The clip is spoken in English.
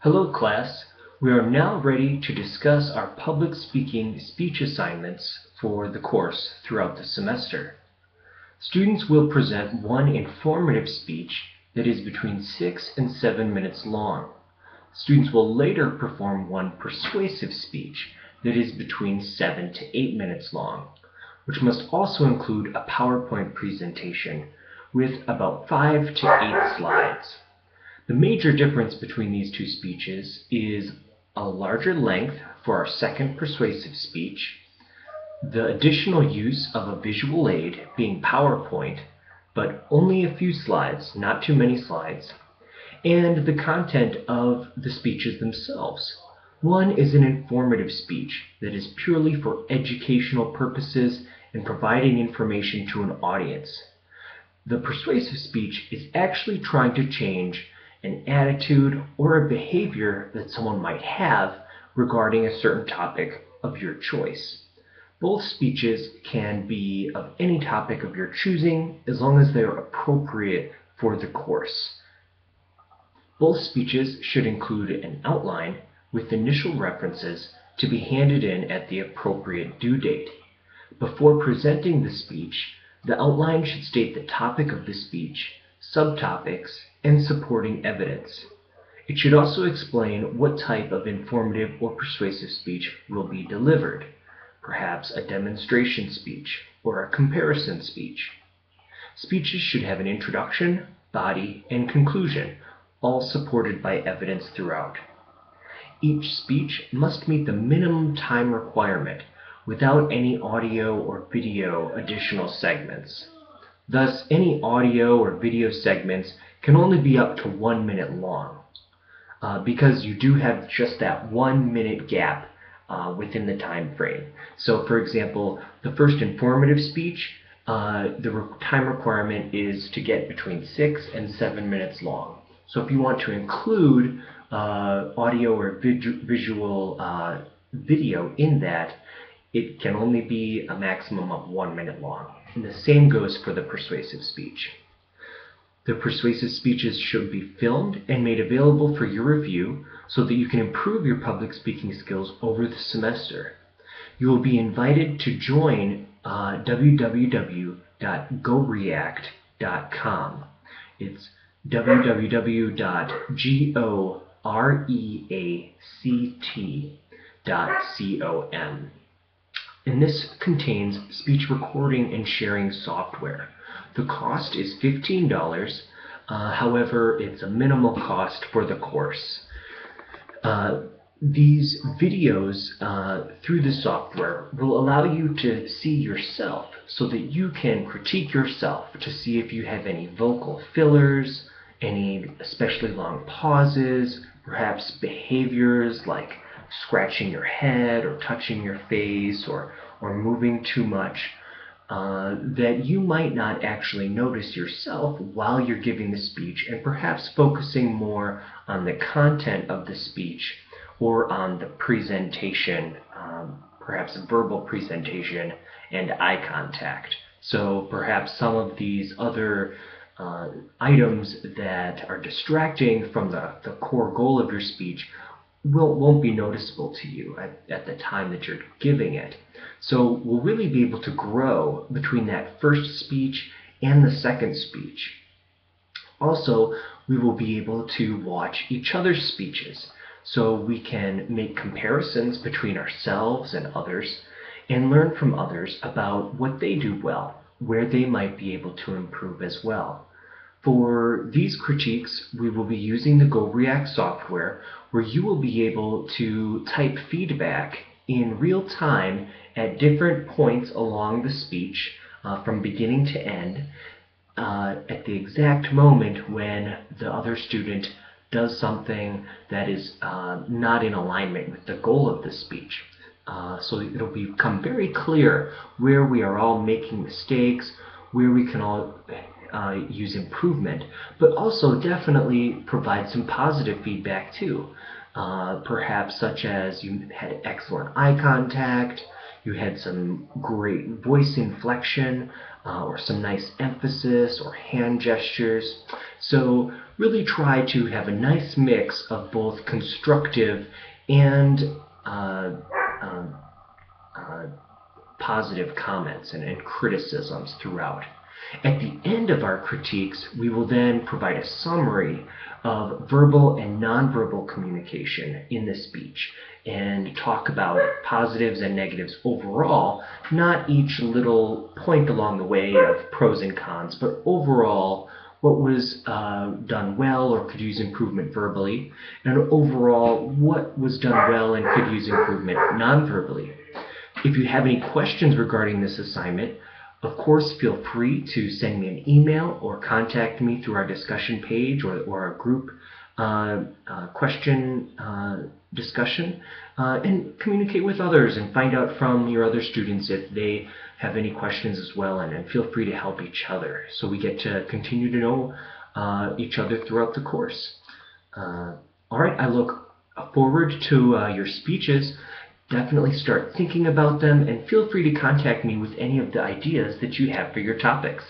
Hello class, we are now ready to discuss our public speaking speech assignments for the course throughout the semester. Students will present one informative speech that is between 6 and 7 minutes long. Students will later perform one persuasive speech that is between 7 to 8 minutes long, which must also include a PowerPoint presentation with about 5 to 8 slides. The major difference between these two speeches is a larger length for our second persuasive speech, the additional use of a visual aid being PowerPoint, but only a few slides, not too many slides, and the content of the speeches themselves. One is an informative speech that is purely for educational purposes and providing information to an audience. The persuasive speech is actually trying to change an attitude or a behavior that someone might have regarding a certain topic of your choice. Both speeches can be of any topic of your choosing as long as they are appropriate for the course. Both speeches should include an outline with initial references to be handed in at the appropriate due date. Before presenting the speech, the outline should state the topic of the speech, subtopics, and supporting evidence. It should also explain what type of informative or persuasive speech will be delivered, perhaps a demonstration speech or a comparison speech. Speeches should have an introduction, body, and conclusion, all supported by evidence throughout. Each speech must meet the minimum time requirement without any audio or video additional segments. Thus, any audio or video segments can only be up to 1 minute long, because you do have just that 1 minute gap within the time frame. So, for example, the first informative speech, the time requirement is to get between 6 and 7 minutes long. So if you want to include audio or visual video in that, it can only be a maximum of 1 minute long. And the same goes for the persuasive speech. The persuasive speeches should be filmed and made available for your review so that you can improve your public speaking skills over the semester. You will be invited to join www.goreact.com. It's www.goreact.com. And this contains speech recording and sharing software. The cost is $15, however, it's a minimal cost for the course. These videos through the software will allow you to see yourself so that you can critique yourself to see if you have any vocal fillers, any especially long pauses, perhaps behaviors like scratching your head or touching your face or moving too much that you might not actually notice yourself while you're giving the speech, and perhaps focusing more on the content of the speech or on the presentation, perhaps verbal presentation and eye contact. So perhaps some of these other items that are distracting from the core goal of your speech won't be noticeable to you at the time that you're giving it. So we'll really be able to grow between that first speech and the second speech. Also, we will be able to watch each other's speeches so we can make comparisons between ourselves and others and learn from others about what they do well, where they might be able to improve as well. For these critiques, we will be using the GoReact software, where you will be able to type feedback in real time at different points along the speech, from beginning to end, at the exact moment when the other student does something that is not in alignment with the goal of the speech. So it'll become very clear where we are all making mistakes, where we can all use improvement, but also definitely provide some positive feedback too. Perhaps such as you had excellent eye contact, you had some great voice inflection, or some nice emphasis or hand gestures. So really try to have a nice mix of both constructive and uh, um, positive comments and criticisms throughout. At the end of our critiques, we will then provide a summary of verbal and nonverbal communication in the speech and talk about positives and negatives overall, not each little point along the way of pros and cons, but overall what was done well or could use improvement verbally, and overall what was done well and could use improvement nonverbally. If you have any questions regarding this assignment, of course, feel free to send me an email or contact me through our discussion page or our group question discussion and communicate with others and find out from your other students if they have any questions as well, and feel free to help each other so we get to continue to know each other throughout the course. All right, I look forward to your speeches. Definitely start thinking about them and feel free to contact me with any of the ideas that you have for your topics.